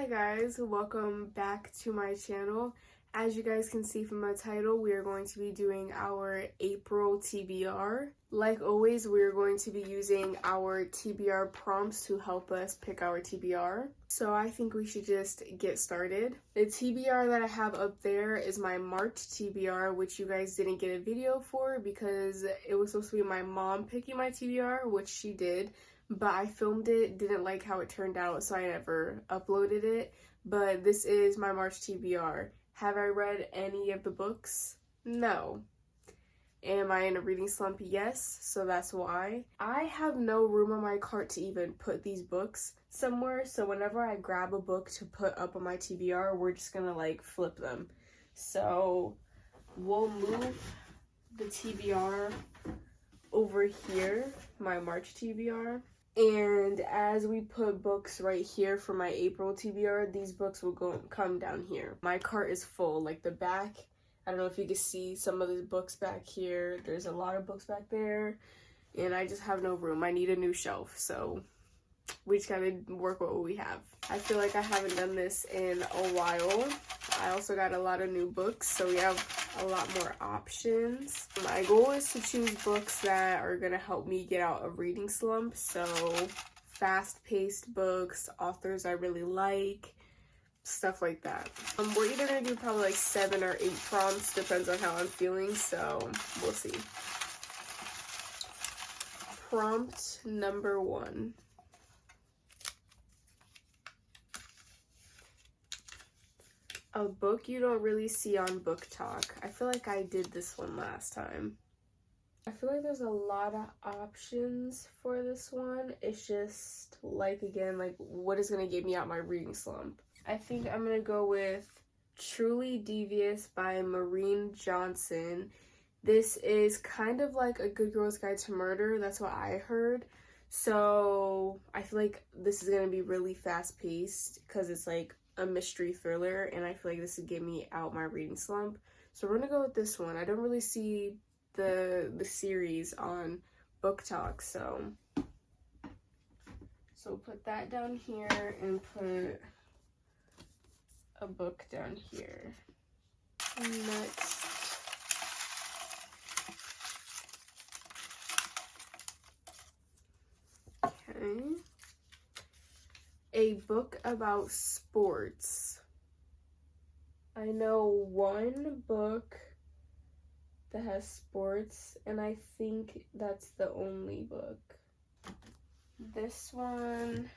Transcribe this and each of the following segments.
Hi guys, welcome back to my channel. As you guys can see from the title, we are going to be doing our April TBR. Like always, we are going to be using our TBR prompts to help us pick our TBR. So I think we should just get started. The TBR that I have up there is my March TBR, which you guys didn't get a video for because it was supposed to be my mom picking my TBR, which she did. But I filmed it, didn't like how it turned out, so I never uploaded it. But this is my March TBR. Have I read any of the books? No. Am I in a reading slump? Yes, so that's why. I have no room on my cart to even put these books somewhere, so whenever I grab a book to put up on my TBR, we're just gonna like flip them. So we'll move the TBR over here, my March TBR. And as we put books right here for my April TBR, these books will come down here. My cart is full, like the back. I don't know if you can see some of the books back here. There's a lot of books back there, and I just have no room. I need a new shelf, so we just gotta work with what we have. I feel like I haven't done this in a while. I also got a lot of new books, so we have a lot more options. My goal is to choose books that are gonna help me get out of reading slump, so fast-paced books, authors I really like, stuff like that. We're either gonna do probably like 7 or 8 prompts, depends on how I'm feeling, so we'll see. Prompt number 1. A book you don't really see on Book Talk. I feel like I did this one last time. I feel like there's a lot of options for this one. It's just like, again, like what is gonna get me out my reading slump. I think I'm gonna go with Truly Devious by Maureen Johnson. This is kind of like a Good Girl's Guide to Murder. That's what I heard. So I feel like this is gonna be really fast paced because it's like a mystery thriller, and I feel like this would get me out my reading slump. So we're gonna go with this one. I don't really see the series on Book Talk, so put that down here and put a book down here. Next, okay. A book about sports. I know one book that has sports, and I think that's the only book. This one,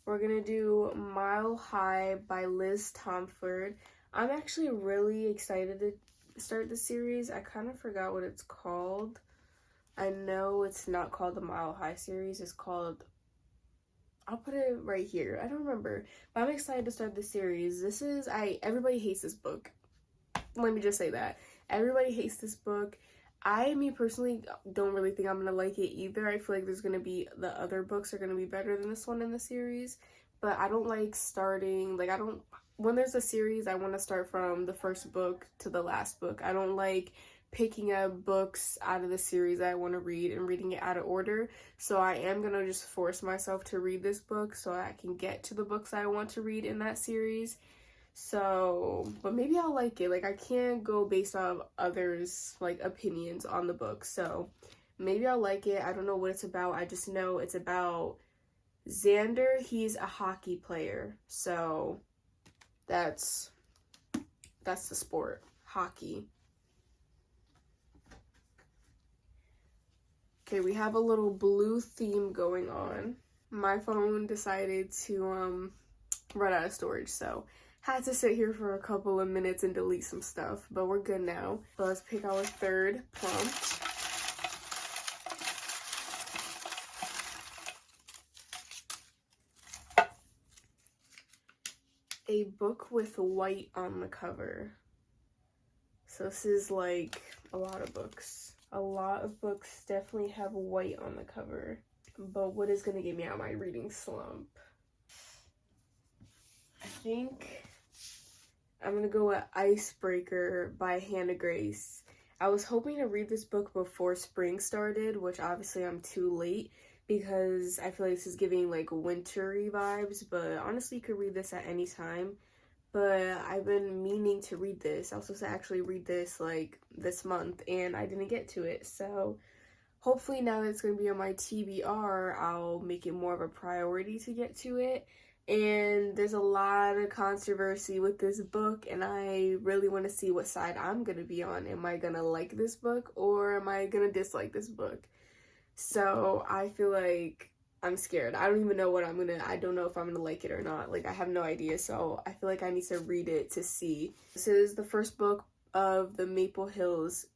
we're gonna do Mile High by Liz Tomford. I'm actually really excited to start the series. I kind of forgot what it's called. I know it's not called the Mile High series. It's called, I'll put it right here. I don't remember, but I'm excited to start the series. Everybody hates this book. Let me just say that. Everybody hates this book. Me personally, don't really think I'm gonna like it either. I feel like the other books are gonna be better than this one in the series, but I don't like starting, when there's a series, I want to start from the first book to the last book. I don't like picking up books out of the series I want to read and reading it out of order. So I am going to just force myself to read this book so I can get to the books I want to read in that series. So, but maybe I'll like it. Like, I can't go based on others' like opinions on the book. So maybe I'll like it. I don't know what it's about. I just know it's about Xander. He's a hockey player. So that's the sport, hockey. Okay, we have a little blue theme going on. My phone decided to run out of storage, so had to sit here for a couple of minutes and delete some stuff, but we're good now. So let's pick our third prompt. A book with white on the cover. So this is like a lot of books. A lot of books definitely have white on the cover. But what is going to get me out my reading slump? I think I'm going to go with Icebreaker by Hannah Grace. I was hoping to read this book before spring started, which obviously I'm too late. because I feel like this is giving like wintry vibes, but honestly you could read this at any time. But I've been meaning to read this. I was supposed to actually read this like this month and I didn't get to it. So hopefully now that it's going to be on my TBR, I'll make it more of a priority to get to it. And there's a lot of controversy with this book, and I really want to see what side I'm going to be on. Am I going to like this book, or am I going to dislike this book? So I feel like I'm scared. I don't even know what I don't know if I'm gonna like it or not. Like, I have no idea. So I feel like I need to read it to see. This is the first book of the Maple Hills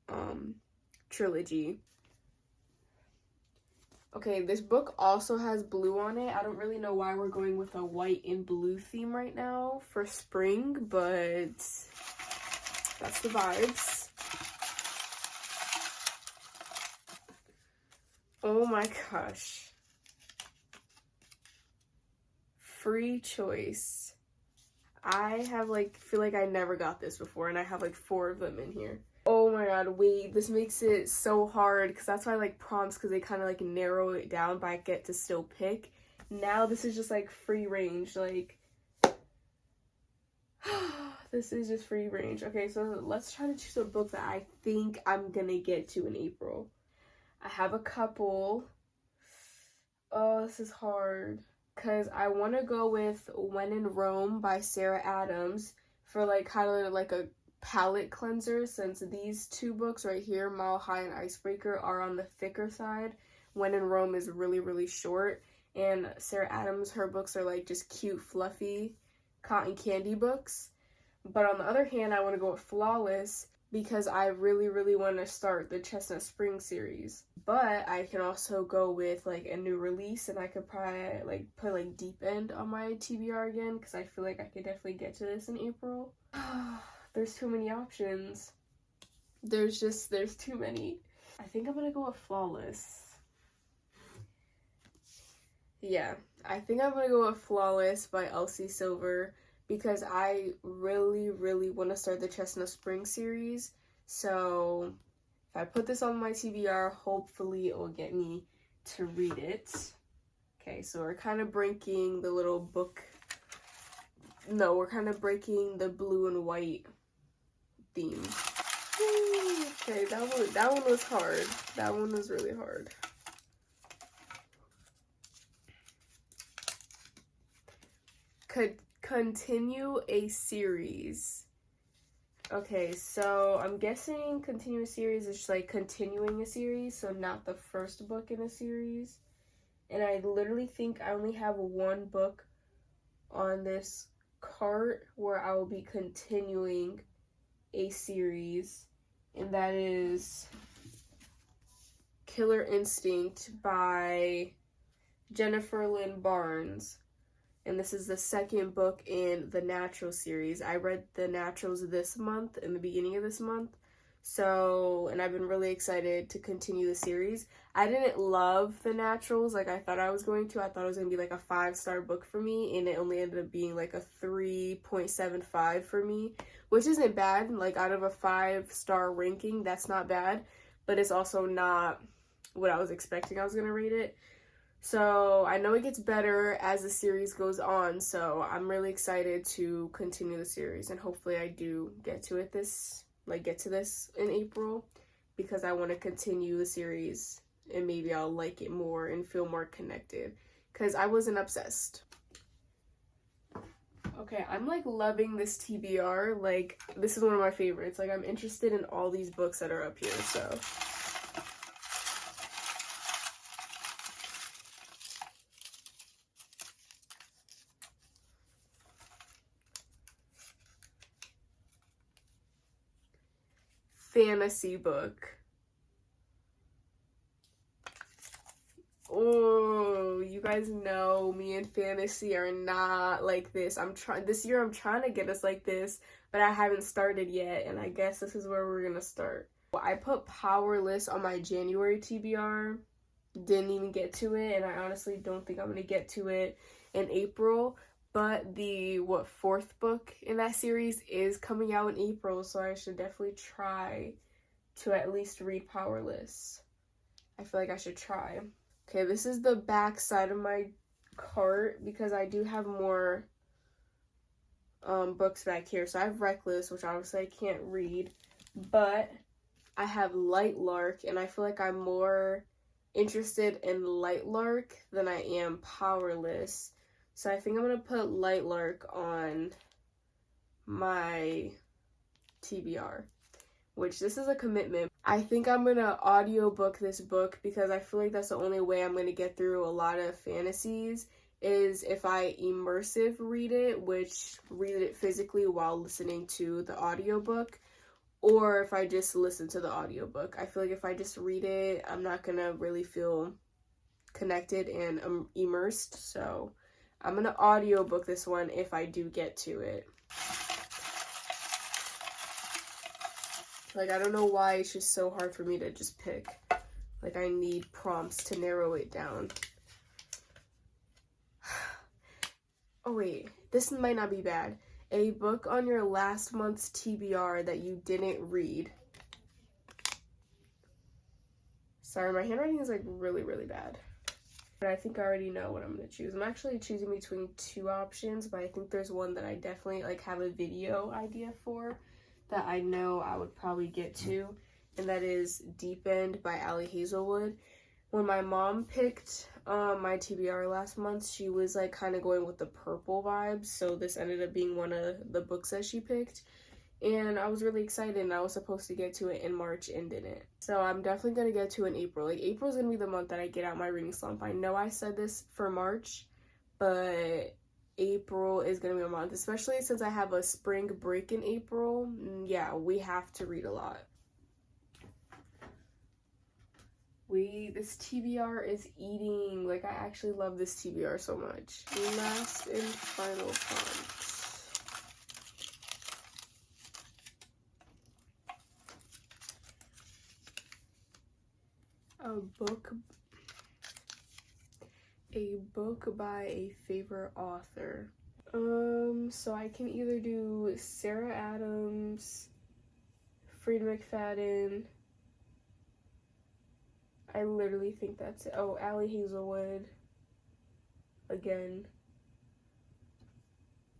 trilogy. Okay, this book also has blue on it. I don't really know why we're going with a white and blue theme right now for spring, but that's the vibes. Oh my gosh. Free choice. I have like, feel like I never got this before, and I have like 4 of them in here. Oh my god, wait, this makes it so hard, because that's why I like prompts, because they kind of like narrow it down, but I get to still pick. Now this is just like free range, like this is just free range. Okay, so let's try to choose a book that I think I'm gonna get to in April. I have a couple. Oh, this is hard, because I want to go with When in Rome by Sarah Adams for like kind of like a palette cleanser, since these 2 books right here, Mile High and Icebreaker, are on the thicker side. When in Rome is really short, and Sarah Adams, her books are like just cute, fluffy, cotton candy books. But on the other hand, I want to go with Flawless because I really want to start the Chestnut Spring series. But I can also go with like a new release, and I could probably like put like Deep End on my TBR again, because I feel like I could definitely get to this in April. There's too many options. There's too many. I think I'm gonna go with Flawless. Yeah, I think I'm gonna go with Flawless by Elsie Silver, because I really want to start the Chestnut Spring series. So if I put this on my TBR, hopefully it will get me to read it. Okay, so we're kind of breaking the little book. No, we're kind of breaking the blue and white theme. Okay, that one was hard. That one was really hard. Could continue a series. Okay, so I'm guessing continue a series is just like continuing a series, so not the first book in a series. And I literally think I only have 1 book on this cart where I will be continuing a series, and that is Killer Instinct by Jennifer Lynn Barnes. And this is the 2nd book in the Natural series. I read the Naturals this month, in the beginning of this month. So, and I've been really excited to continue the series. I didn't love the Naturals like I thought I was going to. I thought it was going to be like a 5-star book for me, and it only ended up being like a 3.75 for me, which isn't bad. Like, out of a 5-star ranking, that's not bad, but it's also not what I was expecting I was going to rate it. So I know it gets better as the series goes on, so I'm really excited to continue the series, and hopefully I do get to this in April, because I want to continue the series and maybe I'll like it more and feel more connected, because I wasn't obsessed. Okay, I'm like loving this TBR. Like, this is one of my favorites. Like, I'm interested in all these books that are up here, so. Fantasy book. Oh, you guys know me and fantasy are not like this. This year I'm trying to get us like this, but I haven't started yet, and I guess this is where we're gonna start. I put Powerless on my January TBR, didn't even get to it, and I honestly don't think I'm gonna get to it in April. But the 4th book in that series is coming out in April, so I should definitely try to at least read Powerless. I feel like I should try. Okay, this is the back side of my cart because I do have more books back here. So I have Reckless, which obviously I can't read, but I have Light Lark, and I feel like I'm more interested in Light Lark than I am Powerless. So I think I'm gonna put Light Lark on my TBR, which this is a commitment. I think I'm gonna audiobook this book because I feel like that's the only way I'm gonna get through a lot of fantasies is if I immersive read it, which read it physically while listening to the audiobook, or if I just listen to the audiobook. I feel like if I just read it, I'm not gonna really feel connected and immersed, so I'm gonna audiobook this one if I do get to it. Like, I don't know why it's just so hard for me to just pick. Like, I need prompts to narrow it down. Oh wait, this might not be bad. A book on your last month's TBR that you didn't read. Sorry, my handwriting is like really, really bad. But I think I already know what I'm gonna choose. I'm actually choosing between two options, but I think there's one that I definitely like have a video idea for that I know I would probably get to, and that is Deep End by Ali Hazelwood. When my mom picked my TBR last month, she was like kind of going with the purple vibes, so this ended up being one of the books that she picked, and I was really excited, and I was supposed to get to it in March and didn't. So I'm definitely gonna get to it in April. Like, April's gonna be the month that I get out my reading slump. I know I said this for March, but April is gonna be a month, especially since I have a spring break in April. Yeah, we have to read a lot. This TBR is eating. Like, I actually love this TBR so much. Last and final prompts. A book by a favorite author. So I can either do Sarah Adams, Frida McFadden. I literally think that's it. Oh, Ali Hazelwood. Again.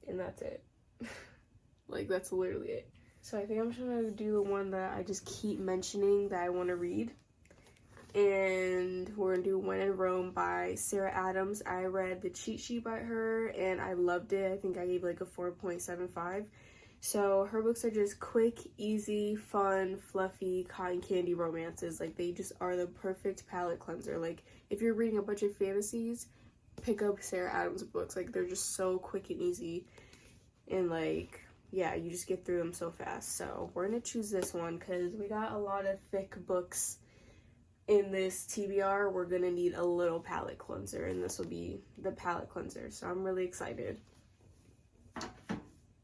And that's it. Like, that's literally it. So I think I'm just gonna do the one that I just keep mentioning that I want to read. And we're gonna do When in Rome by Sarah Adams. I read the cheat sheet by her and I loved it. I think I gave like a 4.75. So her books are just quick, easy, fun, fluffy, cotton candy romances. Like, they just are the perfect palate cleanser. Like, if you're reading a bunch of fantasies, pick up Sarah Adams books. Like, they're just so quick and easy, and like, yeah, you just get through them so fast. So we're gonna choose this one because we got a lot of thick books in this TBR. We're gonna need a little palette cleanser, and this will be the palette cleanser, so I'm really excited.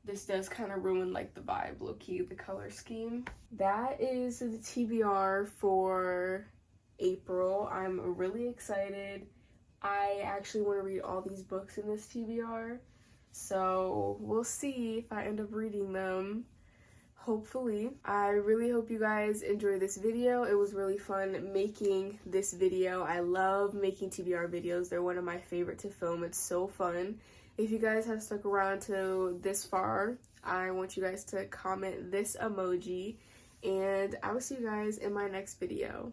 This does kind of ruin like the vibe, low-key, the color scheme. That is the TBR for April. I'm really excited. I actually want to read all these books in this TBR, so we'll see if I end up reading them. Hopefully. I really hope you guys enjoyed this video. It was really fun making this video. I love making TBR videos. They're one of my favorite to film. It's so fun. If you guys have stuck around to this far, I want you guys to comment this emoji, and I will see you guys in my next video.